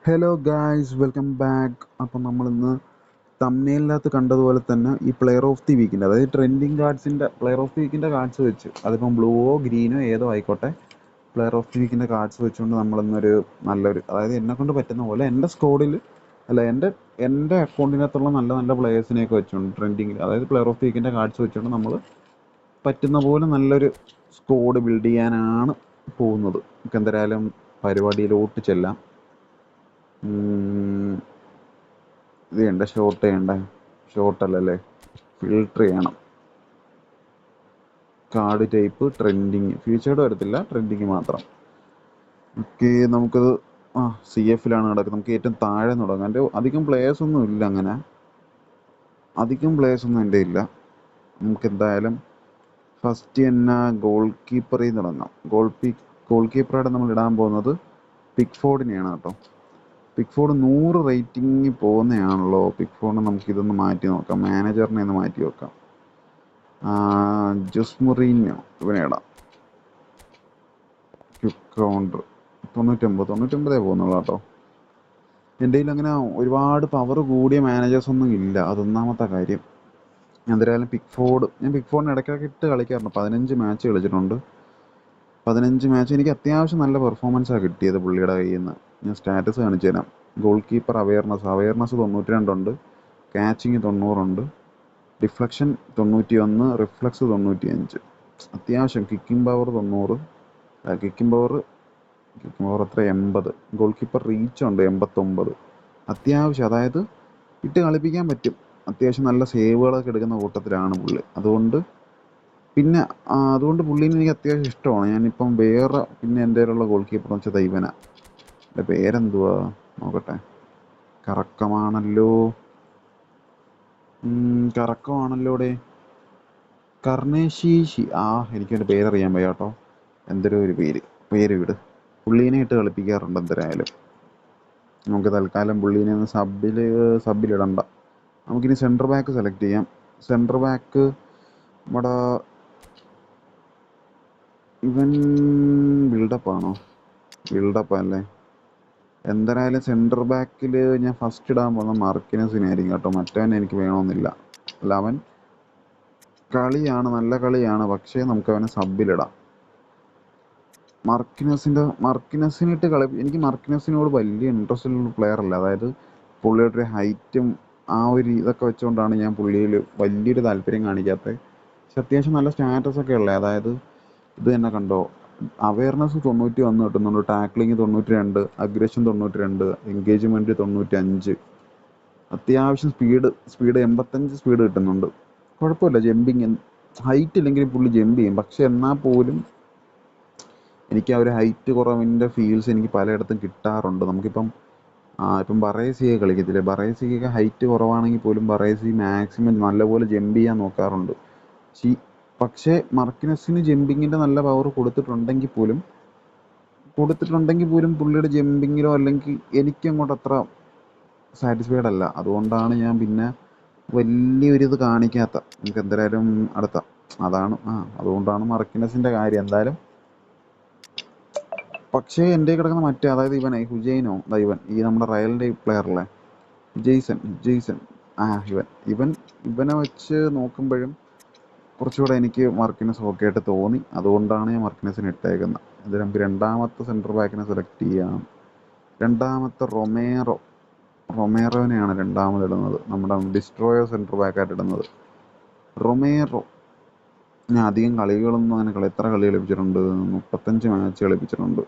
Hello guys, welcome back. അപ്പം നമ്മളിന്ന് തമ്നെയിലിനകത്ത് കണ്ടതുപോലെ തന്നെ ഈ പ്ലെയർ ഓഫ് ദി വീക്കിൻ്റെ, അതായത് ട്രെൻഡിങ് കാർഡ്സിൻ്റെ പ്ലെയർ ഓഫ് ദി വീക്കിൻ്റെ കാർഡ്സ് വെച്ച്, അതിപ്പം ബ്ലൂവോ ഗ്രീനോ ഏതോ ആയിക്കോട്ടെ, പ്ലെയർ ഓഫ് ദി വീക്കിൻ്റെ കാർഡ്സ് വെച്ചുകൊണ്ട് നമ്മളിന്നൊരു നല്ലൊരു, അതായത് എന്നെക്കൊണ്ട് പറ്റുന്ന പോലെ എൻ്റെ സ്കോഡിൽ അല്ല എൻ്റെ അക്കൗണ്ടിനകത്തുള്ള നല്ല നല്ല പ്ലെയേഴ്സിനെയൊക്കെ വെച്ചുകൊണ്ട് ട്രെൻഡിങ്ങിൽ, അതായത് പ്ലെയർ ഓഫ് ദി വീക്കിൻ്റെ കാർഡ്സ് വെച്ചുകൊണ്ട് നമ്മൾ പറ്റുന്ന പോലെ നല്ലൊരു സ്കോഡ് ബിൽഡ് ചെയ്യാനാണ് പോകുന്നത്. നമുക്ക് എന്തായാലും പരിപാടിയിലോട്ട് ചെല്ലാം. ഇത് ചെയ്യണ്ട, ഷോർട്ട് ചെയ്യണ്ടേ? ഷോർട്ടല്ലല്ലേ, ഫിൽട്ടർ ചെയ്യണം. കാർഡ് ടൈപ്പ് ട്രെൻഡിങ്, ഫീച്ചേർഡ് വരത്തില്ല, ട്രെൻഡിങ് മാത്രം. ഓക്കെ, നമുക്കത് സി എഫിലാണ് കിടക്കുന്നത്. നമുക്ക് ഏറ്റവും താഴെ തുടങ്ങാം. എൻ്റെ അധികം പ്ലേയേഴ്സൊന്നും ഇല്ല, അങ്ങനെ അധികം പ്ലേയേഴ്സൊന്നും എൻ്റെ ഇല്ല. നമുക്ക് എന്തായാലും ഫസ്റ്റ് തന്നെ ഗോൾ കീപ്പറിൽ നിന്ന് തുടങ്ങാം. ഗോൾ കീപ്പറായിട്ട് നമ്മൾ ഇടാൻ പോകുന്നത് പിക്ഫോർഡിനെയാണ് കേട്ടോ. Pickford 100 rating പോകുന്നതാണല്ലോ. പിക്ഫോർഡ് നമുക്കിതൊന്ന് മാറ്റി നോക്കാം, മാനേജറിനെ ഒന്ന് മാറ്റി വെക്കാം. ജോസ് മൊറീഞ്ഞോ ഇവനെ ഇടാം. ക്വിക്ക് കൗണ്ടർ 99 പോകുന്നുള്ളൂ കേട്ടോ. എൻ്റെ കയ്യിൽ അങ്ങനെ ഒരുപാട് പവർ കൂടിയ മാനേജേഴ്സൊന്നും ഇല്ല, അതൊന്നാമത്തെ കാര്യം. എന്തായാലും ഞാൻ പിക്ഫോർഡിന് ഇടയ്ക്കിടയ്ക്ക് ഇട്ട് കളിക്കാറുണ്ട്. 15 മാച്ച് കളിച്ചിട്ടുണ്ട്. 15 മാച്ച് എനിക്ക് അത്യാവശ്യം നല്ല പെർഫോമൻസാണ് കിട്ടിയത് പുള്ളിയുടെ കയ്യിൽ നിന്ന്. ഞാൻ സ്റ്റാറ്റസ് കാണിച്ചു തരാം. ഗോൾ കീപ്പർ അവെയർനെസ് 92 ഉണ്ട്, ക്യാച്ചിങ് 90 ഉണ്ട്, ഡിഫ്ലക്ഷൻ 91, റിഫ്ലക്സ് 95, അത്യാവശ്യം കിക്കിംഗ് പവർ 90, കിക്കിംഗ് പവർ എത്ര 80, ഗോൾ കീപ്പർ റീച്ച് ഉണ്ട് 89. അത്യാവശ്യം, അതായത് ഇട്ട് കളിപ്പിക്കാൻ പറ്റും. അത്യാവശ്യം നല്ല സേവുകളൊക്കെ എടുക്കുന്ന കൂട്ടത്തിലാണ് പുള്ളി. അതുകൊണ്ട് പുള്ളീനെ എനിക്ക് അത്യാവശ്യം ഇഷ്ടമാണ്. ഞാനിപ്പം പിന്നെ എൻ്റെ കയ്യിലുള്ള ഗോൾ കീപ്പർ എന്ന് വെച്ചാൽ ഇവനാ. എൻ്റെ പേരെന്തുവാ നോക്കട്ടെ. കറക്കമാണല്ലോ ഡേ. കർണേശീഷി. എനിക്കെൻ്റെ പേരറിയാൻ വയ്യ കേട്ടോ. എന്തൊരു ഒരു പേര് വിട്. പുള്ളീനെ ഇട്ട് കളിപ്പിക്കാറുണ്ട് എന്തായാലും. നമുക്ക് തൽക്കാലം പുള്ളീനെ ഒന്ന് സബിലിടണ്ട. നമുക്കിനി സെൻറ്റർ ബാക്ക് സെലക്ട് ചെയ്യാം. സെൻറ്റർ ബാക്ക് നമ്മുടെ ഇവൻ ബിൽഡപ്പാണോ? ബിൽഡപ്പല്ലേ. എന്തായാലും സെൻറ്റർ ബാക്കിൽ ഞാൻ ഫസ്റ്റ് ഇടാൻ പോകുന്ന മാർക്കിനസിനായിരിക്കും കേട്ടോ. മറ്റവൻ എനിക്ക് വേണമെന്നില്ല. അല്ല, അവൻ നല്ല കളിയാണ്, പക്ഷേ നമുക്ക് അവനെ സബിലിടാം. മർക്കിനസിനിട്ട് എനിക്ക് മർക്കിനസിനോട് വലിയ ഇൻട്രസ്റ്റ് ഉള്ള പ്ലെയർ അല്ല. അതായത് പുള്ളിയുടെ ഒരു ഹൈറ്റും ഒരു ഇതൊക്കെ വെച്ചുകൊണ്ടാണ് ഞാൻ പുള്ളിയിൽ വലിയൊരു താല്പര്യം കാണിക്കാത്തത്. പക്ഷെ അത്യാവശ്യം നല്ല സ്റ്റാറ്റസൊക്കെ ഉള്ളത്. അതായത് ഇത് തന്നെ കണ്ടോ, അവെയർനെസ് 91 കിട്ടുന്നുണ്ട്, ടാക്ലിങ് 92, അഗ്രഷൻ 92, എൻഗേജ്മെൻറ്റ് 95, അത്യാവശ്യം സ്പീഡ് 85 സ്പീഡ് കിട്ടുന്നുണ്ട്. കുഴപ്പമില്ല. ജമ്പിങ് ഹൈറ്റ് ഇല്ലെങ്കിലും പുള്ളി ജമ്പ് ചെയ്യും. പക്ഷെ എന്നാൽ പോലും എനിക്ക് ആ ഒരു ഹൈറ്റ് കുറവിൻ്റെ ഫീൽസ് എനിക്ക് പലയിടത്തും കിട്ടാറുണ്ട്. നമുക്കിപ്പം ബറേസിയെ കളിക്കത്തില്ലേ, ബറേസിയൊക്കെ ഹൈറ്റ് കുറവാണെങ്കിൽ പോലും ബറേസി മാക്സിമം നല്ലപോലെ ജമ്പ് ചെയ്യാൻ നോക്കാറുണ്ട്. പക്ഷേ മർക്കിനസിന് ജമ്പിങ്ങിൻ്റെ നല്ല പവർ കൊടുത്തിട്ടുണ്ടെങ്കിൽ പോലും പുള്ളിയുടെ ജമ്പിങ്ങിലോ അല്ലെങ്കിൽ എനിക്കങ്ങോട്ട് അത്ര സാറ്റിസ്ഫൈഡ് അല്ല. അതുകൊണ്ടാണ് ഞാൻ പിന്നെ വലിയൊരിത് കാണിക്കാത്ത. നമുക്ക് എന്തായാലും അതുകൊണ്ടാണ് മർക്കിനസിൻ്റെ കാര്യം. എന്തായാലും പക്ഷേ എൻ്റെ കിടക്കുന്ന അതായത് ഹുജൈനോ, ഈ നമ്മുടെ റയലിൻ്റെ പ്ലെയറല്ലേ, ജെയ്സൺ. ഇവനെ വെച്ച് നോക്കുമ്പോഴും കുറച്ചുകൂടെ എനിക്ക് മർക്കിനസ് ഓക്കെ ആയിട്ട് തോന്നി. അതുകൊണ്ടാണ് ഞാൻ മർക്കിനസിന് ഇട്ടേക്കുന്നത്. ഇത് നമുക്ക് രണ്ടാമത്തെ സെൻറ്റർ ബാക്കിനെ സെലക്ട് ചെയ്യാം. രണ്ടാമത്തെ റൊമേറോനെയാണ് രണ്ടാമത് ഇടുന്നത്. നമ്മുടെ ഡിസ്ട്രോയർ സെൻറ്റർ ബാക്കായിട്ട് ഇടുന്നത് റൊമേറോ. ഞാൻ അധികം കളികളൊന്നും എത്ര കളി കളിപ്പിച്ചിട്ടുണ്ട്? 35 മാച്ച് കളിപ്പിച്ചിട്ടുണ്ട്.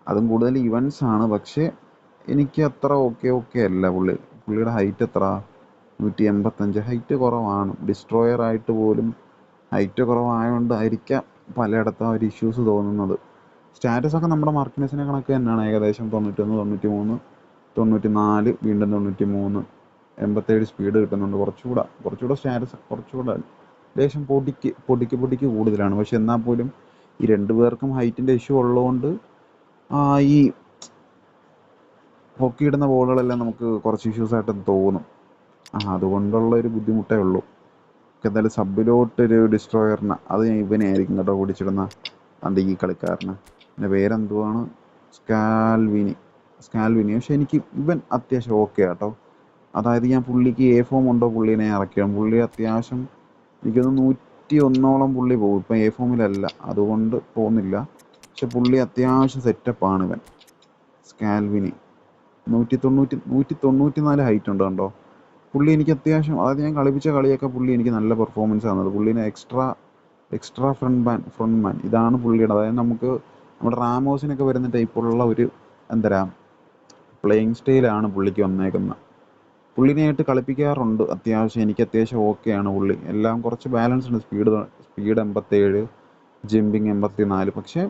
അതും കൂടുതൽ ഇവൻസ് ആണ്. പക്ഷേ എനിക്ക് അത്ര ഓക്കെ അല്ല. പുള്ളിയുടെ ഹൈറ്റ് എത്ര? 185. ഹൈറ്റ് കുറവാണ്. ഡിസ്ട്രോയർ ആയിട്ട് പോലും ഹൈറ്റ് കുറവായതുകൊണ്ടായിരിക്കാം പലയിടത്തും ഒരു ഇഷ്യൂസ് തോന്നുന്നത്. സ്റ്റാറ്റസൊക്കെ നമ്മുടെ മാർക്കിനസിനെ കണക്ക് തന്നെയാണ്. ഏകദേശം 91, 93, 94, വീണ്ടും 93, 87 സ്പീഡ് കിട്ടുന്നുണ്ട്. കുറച്ചുകൂടെ സ്റ്റാറ്റസ് ലേശം പൊടിക്ക് കൂടുതലാണ്. പക്ഷെ എന്നാൽ പോലും ഈ രണ്ടുപേർക്കും ഹൈറ്റിൻ്റെ ഇഷ്യൂ ഉള്ളതുകൊണ്ട് ഈ പൊക്കിയിടുന്ന ബോളുകളെല്ലാം നമുക്ക് കുറച്ച് ഇഷ്യൂസായിട്ട് തോന്നും. അതുകൊണ്ടുള്ളൊരു ബുദ്ധിമുട്ടേ ഉള്ളൂ. എന്തായാലും സബിലോട്ടൊരു ഡിസ്ട്രോയറിന് അത് ഇവനെ ആയിരിക്കും കേട്ടോ ഈ കളിക്കാരന്. എൻ്റെ പേരെന്തുവാണ്? സ്കാൽവിനി. സ്കാൽവിനി. പക്ഷെ എനിക്ക് ഇവൻ അത്യാവശ്യം ഓക്കെ കേട്ടോ. അതായത് ഞാൻ പുള്ളിക്ക് എ ഫോം ഉണ്ടോ പുള്ളീനെ ഇറക്കിയാണ്. പുള്ളി അത്യാവശ്യം എനിക്കൊന്ന് 101ഓളം പുള്ളി പോകും. ഇപ്പം എ ഫോമിലല്ല, അതുകൊണ്ട് പോകുന്നില്ല. പക്ഷെ പുള്ളി അത്യാവശ്യം സെറ്റപ്പാണ് ഇവൻ. സ്കാൽവിനി 194 ഹൈറ്റ് ഉണ്ട് കണ്ടോ. പുള്ളി എനിക്ക് അത്യാവശ്യം, അതായത് ഞാൻ കളിപ്പിച്ച കളിയൊക്കെ പുള്ളി എനിക്ക് നല്ല പെർഫോമൻസ് തന്നത്. പുള്ളീനെ എക്സ്ട്രാ ഫ്രണ്ട് മാൻ ഇതാണ് പുള്ളിയുടെ. അതായത് നമ്മുടെ റാമോസിനൊക്കെ വരുന്ന ടൈപ്പുള്ള ഒരു എന്തരാ പ്ലേയിങ് സ്റ്റൈലാണ് പുള്ളിക്ക് വന്നേക്കുന്നത്. പുള്ളിനെയായിട്ട് കളിപ്പിക്കാറുണ്ട് അത്യാവശ്യം. എനിക്ക് അത്യാവശ്യം ഓക്കെയാണ് പുള്ളി. എല്ലാം കുറച്ച് ബാലൻസ് ഉണ്ട്. Speed 87, jumping 84. പക്ഷേ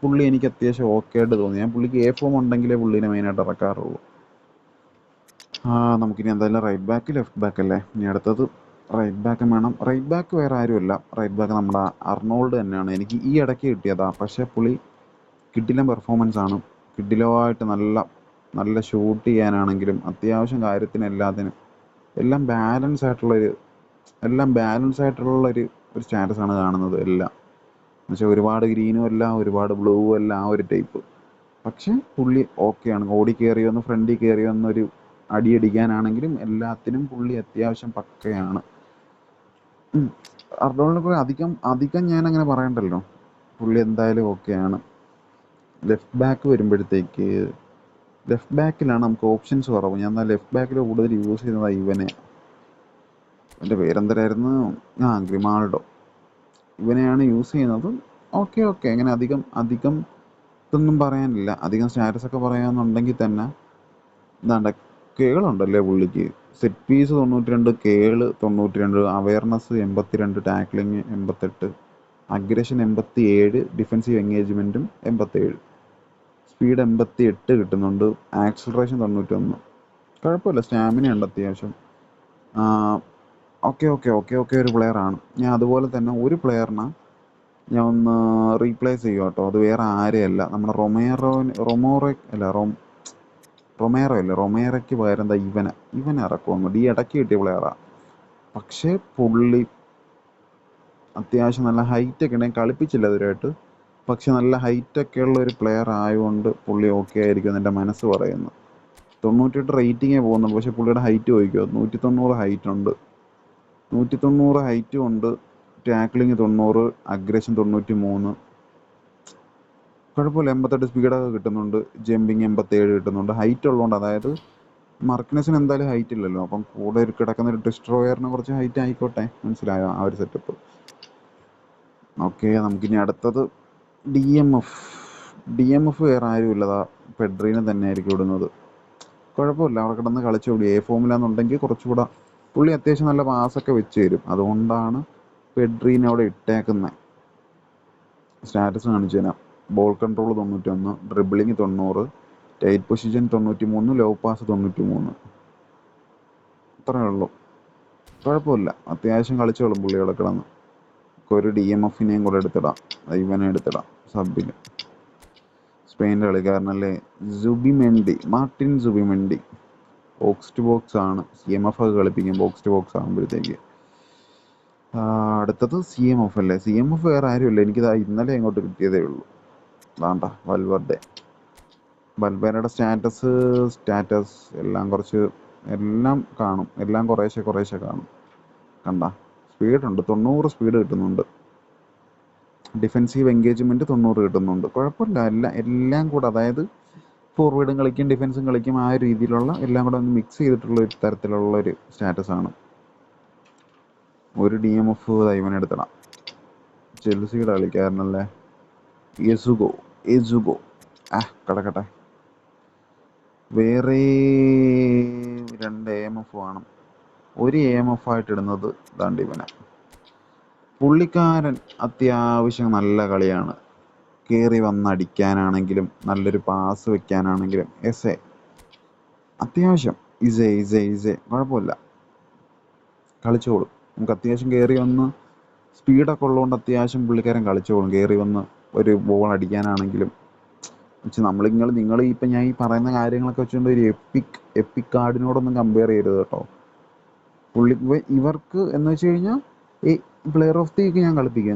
പുള്ളി എനിക്ക് അത്യാവശ്യം ഓക്കെ ആയിട്ട് തോന്നി. ഞാൻ പുള്ളിക്ക് എ ഫോം ഉണ്ടെങ്കിലേ പുള്ളീനെ മെയിനായിട്ട് ഇറക്കാറുള്ളൂ. നമുക്കിനി എന്തായാലും റൈറ്റ് ബാക്ക് ലെഫ്റ്റ് ബാക്ക് അല്ലേ ഇനി അടുത്തത്. റൈറ്റ് ബാക്കും വേണം. റൈറ്റ് ബാക്ക് വേറെ ആരുമല്ല, റൈറ്റ് ബാക്ക് നമ്മുടെ അർണോൾഡ് തന്നെയാണ്. എനിക്ക് ഈ ഇടയ്ക്ക് കിട്ടിയതാ. പക്ഷേ പുള്ളി കിടിലൻ പെർഫോമൻസ് ആണ്. കിടിലമായിട്ട് നല്ല ഷൂട്ട് ചെയ്യാനാണെങ്കിലും അത്യാവശ്യം കാര്യത്തിന് എല്ലാത്തിനും എല്ലാം ബാലൻസ് ആയിട്ടുള്ളൊരു സ്റ്റാറ്റസാണ് കാണുന്നത് എല്ലാം. എന്നുവെച്ചാൽ ഒരുപാട് ഗ്രീനും അല്ല, ഒരുപാട് ബ്ലൂവും അല്ല, ആ ഒരു ടൈപ്പ്. പക്ഷെ പുള്ളി ഓക്കെയാണ്. ഓടി കയറി വന്ന് ഫ്രണ്ടിൽ കയറി വന്നൊരു അടിയടിക്കാനാണെങ്കിലും എല്ലാത്തിനും പുള്ളി അത്യാവശ്യം പക്കയാണ്. അർണോൾഡിനെ കുറിച്ച് അധികം ഞാൻ അങ്ങനെ പറയണ്ടല്ലോ. പുള്ളി എന്തായാലും ഓക്കെയാണ്. ലെഫ്റ്റ് ബാക്ക് വരുമ്പോഴത്തേക്ക് ലെഫ്റ്റ് ബാക്കിലാണ് നമുക്ക് ഓപ്ഷൻസ് കുറവ്. ഞാൻ എന്നാൽ ലെഫ്റ്റ് ബാക്കിൽ കൂടുതൽ യൂസ് ചെയ്യുന്നത് ഇവനെ. എൻ്റെ പേരെന്തരായിരുന്നു? ഗ്രിമാൾഡോ. ഇവനെയാണ് യൂസ് ചെയ്യുന്നത്. ഓക്കെ അങ്ങനെ അധികം ഇതൊന്നും പറയാനില്ല. അധികം സ്റ്റാറ്റസ് ഒക്കെ പറയാമെന്നുണ്ടെങ്കിൽ തന്നെ എന്താണ്ട കേളുണ്ടല്ലേ പുള്ളിക്ക്. സെറ്റ് പീസ് 92, കേള് 92, അവയർനെസ് 82, ടാക്ലിങ് 88, അഗ്രഷൻ 87, ഡിഫെൻസീവ് എൻഗേജ്മെൻറ്റും 87, സ്പീഡ് 88 കിട്ടുന്നുണ്ട്, ആക്സിലറേഷൻ 91. കുഴപ്പമില്ല, സ്റ്റാമിന ഉണ്ട് അത്യാവശ്യം. ഓക്കെ ഒരു പ്ലെയറാണ്. ഞാൻ അതുപോലെ തന്നെ ഒരു പ്ലെയറിനെ ഞാൻ ഒന്ന് റീപ്ലേസ് ചെയ്യും കേട്ടോ. അത് വേറെ ആരെയല്ല, നമ്മുടെ റൊമേറോയ്ക്ക് പകരം എന്താ ഇവനെ ഇറക്കുമെന്നുണ്ട്. ഈ ഇടയ്ക്ക് കിട്ടിയ പ്ലെയറാണ്. പക്ഷേ പുള്ളി അത്യാവശ്യം നല്ല ഹൈറ്റൊക്കെ ഉണ്ട്. ഞാൻ കളിപ്പിച്ചില്ല ഇതുവരെയായിട്ട്. പക്ഷെ നല്ല ഹൈറ്റൊക്കെ ഉള്ള ഒരു പ്ലെയർ ആയതുകൊണ്ട് പുള്ളി ഓക്കെ ആയിരിക്കും എന്ന് എൻ്റെ മനസ്സ് പറയുന്നു. 98 റേറ്റിങ്ങേ പോകുന്നുള്ളൂ. പക്ഷെ പുള്ളിയുടെ ഹൈറ്റ് ചോദിക്കുമോ, 190 ഹൈറ്റ് ഉണ്ട്. 190 ഹൈറ്റും ഉണ്ട്, ടാക്ലിങ് 90, അഗ്രഷൻ 93. കുഴപ്പമില്ല. 88 സ്പീഡൊക്കെ കിട്ടുന്നുണ്ട്, ജമ്പിങ് 87 കിട്ടുന്നുണ്ട്. ഹൈറ്റ് ഉള്ളതുകൊണ്ട്, അതായത് മാർക്കിനസിന് എന്തായാലും ഹൈറ്റ് ഇല്ലല്ലോ, അപ്പം കൂടെ കിടക്കുന്ന ഒരു ഡിസ്ട്രോയറിന് കുറച്ച് ഹൈറ്റ് ആയിക്കോട്ടെ. മനസ്സിലായോ ആ ഒരു സെറ്റപ്പ്? ഓക്കെ, നമുക്കിനി അടുത്തത് ഡി എം എഫ് വേറെ ആരും ഇല്ലതാ, പെഡ്രീനെ തന്നെ ആയിരിക്കും ഇടുന്നത്. കുഴപ്പമില്ല, അവിടെ കിടന്ന് കളിച്ചോളൂ. എ ഫോമിലാണെന്നുണ്ടെങ്കിൽ കുറച്ചുകൂടെ പുള്ളി അത്യാവശ്യം നല്ല പാസൊക്കെ വെച്ച് തരും. അതുകൊണ്ടാണ് പെഡ്രീനെ അവിടെ ഇട്ടേക്കുന്നത്. സ്റ്റാറ്റസ് കാണിച്ചു തരാം. Ball control 91, dribbling 90, tight position 93, low pass 93. അത്രയേ ഉള്ളൂ. കുഴപ്പമില്ല, അത്യാവശ്യം കളിച്ചോളും പുള്ളി അവിടെ കിടന്ന്. ഒരു ഡി എം എഫിനെയും കൂടെ എടുത്തിടാം, ഇവനെ എടുത്തിടാം സബിന്. സ്പെയിൻ്റെ കളിക്കാരനല്ലേ, Martin Zubimendi. Box to box ആണ്. CMF ഒക്കെ കളിപ്പിക്കും ബോക്സ് ടു ബോക്സ് ആകുമ്പോഴത്തേക്ക്. അടുത്തത് CMF അല്ലേ. CMF വേറെ ആരുമില്ല, എനിക്കിത് ഇന്നലെ അങ്ങോട്ട് കിട്ടിയതേ ഉള്ളൂ. അതാണ്ട വൽവേരയുടെ സ്റ്റാറ്റസ് എല്ലാം കാണും. എല്ലാം കുറേശ്ശെ കാണും. കണ്ട സ്പീഡുണ്ട്, 90 സ്പീഡ് കിട്ടുന്നുണ്ട്. ഡിഫെൻസീവ് എൻഗേജ്മെൻറ്റ് 90 കിട്ടുന്നുണ്ട്. കുഴപ്പമില്ല. എല്ലാം കൂടെ, അതായത് ഫോർവേഡും കളിക്കും ഡിഫൻസും കളിക്കും, ആ രീതിയിലുള്ള എല്ലാം കൂടെ ഒന്ന് മിക്സ് ചെയ്തിട്ടുള്ള ഒരു തരത്തിലുള്ള ഒരു സ്റ്റാറ്റസാണ്. ഒരു DMF ഇവനെടുത്തിടാം. ചെൽസിയുടെ കളിക്കാരനല്ലേ, എസുഗോ. കിടക്കട്ടെ. വേറെ 2 AMF വേണം. ഒരു AMF ആയിട്ട് ഇടുന്നത് ഇതാണ്ട് ഇവനെ. പുള്ളിക്കാരൻ അത്യാവശ്യം നല്ല കളിയാണ്. കയറി വന്നടിക്കാനാണെങ്കിലും നല്ലൊരു പാസ് വെക്കാനാണെങ്കിലും അത്യാവശ്യം ഇസേ കുഴപ്പമില്ല, കളിച്ചോളും. നമുക്ക് അത്യാവശ്യം കയറി വന്ന് സ്പീഡൊക്കെ ഉള്ളതുകൊണ്ട് അത്യാവശ്യം പുള്ളിക്കാരൻ കളിച്ചോളും. കയറി വന്ന് ഒരു ബോൾ അടിക്കാനാണെങ്കിലും നിങ്ങൾ ഇപ്പം ഞാൻ ഈ പറയുന്ന കാര്യങ്ങളൊക്കെ വെച്ചുകൊണ്ട് ഒരു എപ്പിക് കാർഡിനോടൊന്നും കമ്പയർ ചെയ്യരുത് കേട്ടോ. ഇവർക്ക് എന്ന് വെച്ച് കഴിഞ്ഞാൽ ഈ പ്ലെയർ ഓഫ് ദി വീക്ക് ഞാൻ കളിപ്പിക്കും.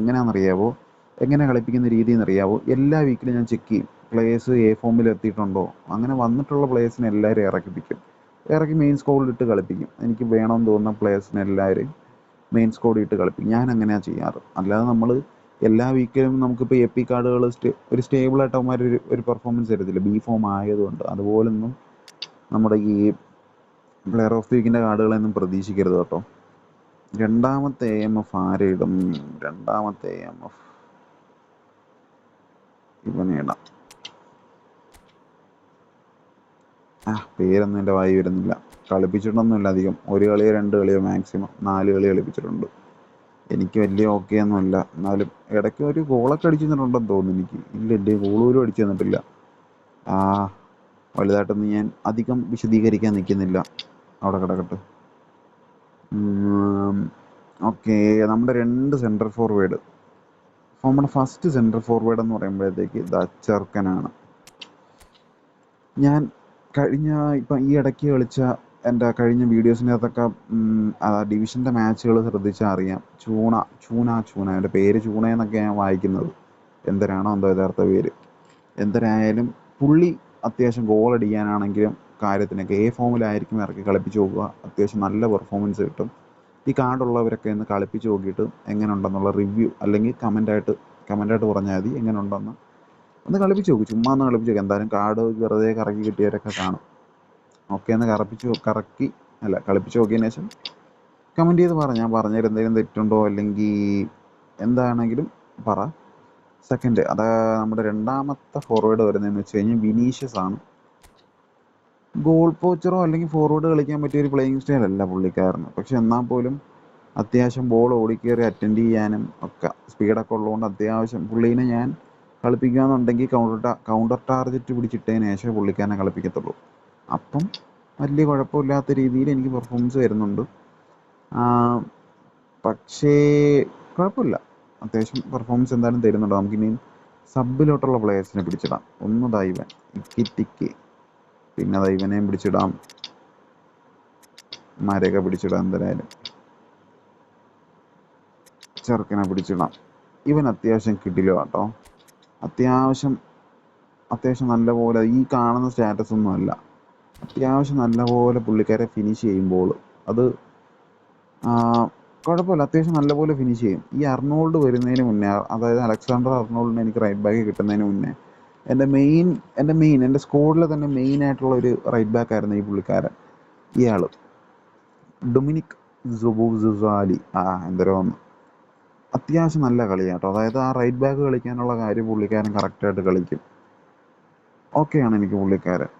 എങ്ങനെ കളിപ്പിക്കുന്ന രീതി എന്നറിയാവോ? എല്ലാ വീക്കിലും ഞാൻ ചെക്ക് ചെയ്യും. പ്ലേയേഴ്സ് എ ഫോമിൽ എത്തിയിട്ടുണ്ടോ, അങ്ങനെ വന്നിട്ടുള്ള പ്ലേയേഴ്സിനെ എല്ലാവരും ഇറക്കിപ്പിക്കും. ഇറക്കി മെയിൻ സ്കോഡിലിട്ട് കളിപ്പിക്കും. എനിക്ക് വേണമെന്ന് തോന്നുന്ന പ്ലേയേഴ്സിനെ എല്ലാവരെയും മെയിൻ സ്കോഡിൽ ഇട്ട് കളിപ്പിക്കും. ഞാൻ അങ്ങനെയാണ് ചെയ്യാറ്. അല്ലാതെ നമ്മൾ എല്ലാ വീക്കിലും നമുക്കിപ്പോൾ എപ്പി കാർഡുകൾ ഒരു സ്റ്റേബിളായിട്ട് അവന്മാർ ഒരു പെർഫോമൻസ് തരത്തില്ല, ബി ഫോം ആയതുകൊണ്ട്. അതുപോലൊന്നും നമ്മുടെ ഈ പ്ലെയർ ഓഫ് ദി വീക്കിൻ്റെ കാർഡുകളൊന്നും പ്രതീക്ഷിക്കരുത് കേട്ടോ. രണ്ടാമത്തെ AMF ആരെ ഇടും? രണ്ടാമത്തെ AMF ഇവനെ ഇടാം. പേരൊന്നും എൻ്റെ വായി വരുന്നില്ല. കളിപ്പിച്ചിട്ടൊന്നുമില്ല അധികം. ഒരു കളിയോ 2 കളിയോ മാക്സിമം, 4 കളി കളിപ്പിച്ചിട്ടുണ്ട്. എനിക്ക് വലിയ ഓക്കെ ഒന്നുമില്ല. എന്നാലും ഇടയ്ക്ക് ഒരു ഗോളൊക്കെ അടിച്ചു തന്നിട്ടുണ്ടെന്ന് തോന്നുന്നു എനിക്ക്. ഇല്ല, എൻ്റെ ഗോൾ പോലും അടിച്ചു തന്നിട്ടില്ല. വലുതായിട്ടൊന്നും ഞാൻ അധികം വിശദീകരിക്കാൻ നിൽക്കുന്നില്ല, അവിടെ കിടക്കട്ടെ. ഓക്കെ, നമ്മുടെ 2 സെൻട്രൽ ഫോർവേഡ്. നമ്മുടെ ഫസ്റ്റ് സെൻട്രൽ ഫോർവേഡ് എന്ന് പറയുമ്പോഴത്തേക്ക് ചെറുക്കനാണ്. ഞാൻ ഇപ്പം ഈ ഇടയ്ക്ക് കളിച്ച എൻ്റെ കഴിഞ്ഞ വീഡിയോസിനകത്തൊക്കെ ഡിവിഷൻ്റെ മാച്ചുകൾ ശ്രദ്ധിച്ചാൽ അറിയാം. ചൂന എൻ്റെ പേര് ചൂണയെന്നൊക്കെ ഞാൻ വായിക്കുന്നത്. എന്തരാണോ എന്തോ യഥാർത്ഥ പേര്. എന്തരായാലും പുള്ളി അത്യാവശ്യം ഗോൾ അടിക്കാനാണെങ്കിലും കാര്യത്തിനൊക്കെ എ ഫോമിലായിരിക്കും ഇറക്കി കളിപ്പിച്ച് നോക്കുക. അത്യാവശ്യം നല്ല പെർഫോമൻസ് കിട്ടും. ഈ കാർഡുള്ളവരൊക്കെ ഒന്ന് കളിപ്പിച്ച് നോക്കിയിട്ട് എങ്ങനെ ഉണ്ടെന്നുള്ള റിവ്യൂ അല്ലെങ്കിൽ കമൻ്റായിട്ട് പറഞ്ഞാൽ മതി. എങ്ങനെ ഉണ്ടെന്ന് ഒന്ന് കളിപ്പിച്ച് നോക്കും. ചുമ്മാ ഒന്ന് കളിപ്പിച്ച് നോക്കും. എന്തായാലും കാർഡ് വെറുതെ കറക്കി കിട്ടിയവരൊക്കെ കാണും. ഓക്കെ, ഒന്ന് കളിപ്പിച്ച് നോക്കിയതിന് ശേഷം കമൻറ്റ് ചെയ്ത് പറ. ഞാൻ പറഞ്ഞതിൽ എന്തെങ്കിലും തെറ്റുണ്ടോ അല്ലെങ്കിൽ എന്താണെങ്കിലും പറ. സെക്കൻഡ്, നമ്മുടെ രണ്ടാമത്തെ ഫോർവേഡ് വരുന്നതെന്ന് വെച്ച് കഴിഞ്ഞാൽ വിനീഷ്യസ് ആണ്. ഗോൾ പോച്ചറോ അല്ലെങ്കിൽ ഫോർവേഡ് കളിക്കാൻ പറ്റിയ ഒരു പ്ലേയിങ് സ്റ്റൈലല്ല പുള്ളിക്കാരന്. പക്ഷെ എന്നാൽ പോലും അത്യാവശ്യം ബോൾ ഓടിക്കയറി അറ്റൻഡ് ചെയ്യാനും ഒക്കെ സ്പീഡൊക്കെ ഉള്ളതുകൊണ്ട് അത്യാവശ്യം പുള്ളീനെ ഞാൻ കളിപ്പിക്കുകയെന്നുണ്ടെങ്കിൽ കൗണ്ടർ ടാർഗറ്റ് പിടിച്ചിട്ടതിന് ശേഷം പുള്ളിക്കാരനെ കളിപ്പിക്കത്തുള്ളൂ. അപ്പം വലിയ കുഴപ്പമില്ലാത്ത രീതിയിൽ എനിക്ക് പെർഫോമൻസ് വരുന്നുണ്ട്. പക്ഷേ കുഴപ്പമില്ല, അത്യാവശ്യം പെർഫോമൻസ് എന്തായാലും തരുന്നുണ്ട്. നമുക്കിനിയും സബിലോട്ടുള്ള പ്ലേയേഴ്സിനെ പിടിച്ചിടാം. ഒന്ന് ദൈവൻ ടിക്കി, പിന്നെ ദൈവനെയും പിടിച്ചിടാം, മരക പിടിച്ചിടാം, എന്തായാലും ചെറുക്കനെ പിടിച്ചിടാം. ഇവൻ അത്യാവശ്യം കിടിലോ കേട്ടോ. അത്യാവശ്യം നല്ലപോലെ ഈ കാണുന്ന സ്റ്റാറ്റസ് ഒന്നും അല്ല. അത്യാവശ്യം നല്ലപോലെ പുള്ളിക്കാരെ ഫിനിഷ് ചെയ്യുമ്പോൾ അത് കുഴപ്പമില്ല. അത്യാവശ്യം നല്ലപോലെ ഫിനിഷ് ചെയ്യും. ഈ അർണോൾഡ് വരുന്നതിന് മുന്നേ, അതായത് അലക്സാണ്ടർ അർണോൾഡിനെ എനിക്ക് റൈറ്റ് ബാക്ക് കിട്ടുന്നതിന് മുന്നേ എൻ്റെ സ്ക്വാഡിലെ തന്നെ മെയിനായിട്ടുള്ള ഒരു റൈറ്റ് ബാക്ക് ആയിരുന്നു ഈ പുള്ളിക്കാരൻ. ഇയാൾ ഡൊമിനിക് സുസാലി എന്തോ ഒന്ന്. അത്യാവശ്യം നല്ല കളിയാണ് കേട്ടോ. അതായത് ആ റൈറ്റ് ബാക്ക് കളിക്കാനുള്ള കാര്യം പുള്ളിക്കാരൻ കറക്റ്റായിട്ട് കളിക്കും. ഓക്കെയാണ് എനിക്ക് പുള്ളിക്കാരൻ.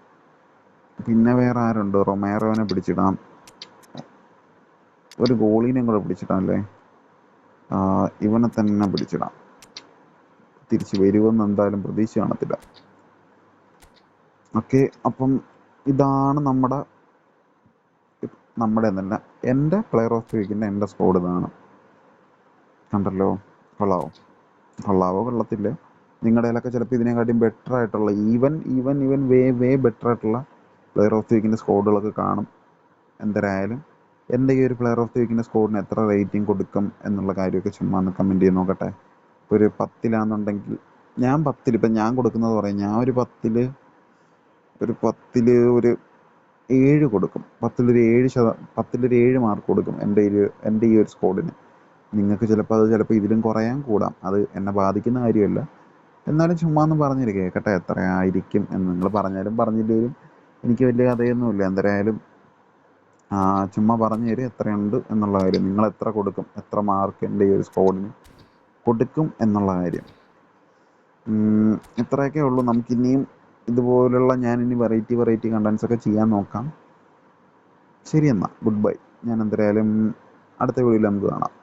പിന്നെ വേറെ ആരുണ്ട്? റൊമേറോനെ പിടിച്ചിടാം. ഒരു ഗോളീനെയും കൂടെ പിടിച്ചിടാം അല്ലേ. ഇവനെ തന്നെ പിടിച്ചിടാം. തിരിച്ച് വരുമെന്ന് എന്തായാലും പ്രതീക്ഷ കാണത്തില്ല. ഓക്കെ, അപ്പം ഇതാണ് നമ്മുടെ എന്നല്ല എൻ്റെ പ്ലെയർ ഓഫ് ദി വീക്കിൻ്റെ എൻ്റെ സ്കോഡ് ഇതാണ്. കണ്ടല്ലോ, കൊള്ളാവോ കൊള്ളത്തില്ല? നിങ്ങളുടെ കയ്യിലൊക്കെ ചിലപ്പോൾ ഇതിനെക്കാട്ടിയും ബെറ്റർ ആയിട്ടുള്ള ഈവൻ വേ ബെറ്റർ ആയിട്ടുള്ള പ്ലെയർ ഓഫ് ദി വീക്കിൻ്റെ സ്കോഡുകളൊക്കെ കാണും. എന്തായാലും എൻ്റെ ഈ ഒരു പ്ലെയർ ഓഫ് ദി വീക്കിൻ്റെ സ്കോഡിന് എത്ര റേറ്റിംഗ് കൊടുക്കും എന്നുള്ള കാര്യമൊക്കെ ചുമ്മാ ഒന്ന് കമൻറ്റ് ചെയ്ത് നോക്കട്ടെ. ഇപ്പോൾ ഒരു 10 ഞാൻ 10 ഇപ്പം ഞാൻ കൊടുക്കുന്നത് പറയും. ഞാൻ ഒരു 10 ഒരു 7 കൊടുക്കും. 10 7 മാർക്ക് കൊടുക്കും എൻ്റെ ഈ ഒരു സ്കോഡിന്. നിങ്ങൾക്ക് ചിലപ്പോൾ ഇതിലും കുറയാൻ കൂടാം. അത് എന്നെ ബാധിക്കുന്ന കാര്യമല്ല. എന്നാലും ചുമ്മാ ഒന്ന് പറഞ്ഞിട്ട് കേൾക്കട്ടെ എത്ര ആയിരിക്കും എന്ന്. നിങ്ങൾ പറഞ്ഞാലും പറഞ്ഞില്ലെങ്കിലും എനിക്ക് വലിയ കഥയൊന്നുമില്ല. എന്തായാലും ചുമ്മാ പറഞ്ഞു തരും എത്രയുണ്ട് എന്നുള്ള കാര്യം. നിങ്ങൾ എത്ര കൊടുക്കും, എത്ര മാർക്ക് എൻ്റെ ഈ ഒരു സ്കോഡിന് കൊടുക്കും എന്നുള്ള കാര്യം. ഇത്രയൊക്കെ ഉള്ളൂ. നമുക്കിനിയും ഇതുപോലുള്ള ഞാനിനി വെറൈറ്റി കണ്ടൻസൊക്കെ ചെയ്യാൻ നോക്കാം. ശരി എന്നാൽ, ഗുഡ് ബൈ. ഞാൻ എന്തായാലും അടുത്ത വീഡിയോയിൽ നമുക്ക് കാണാം.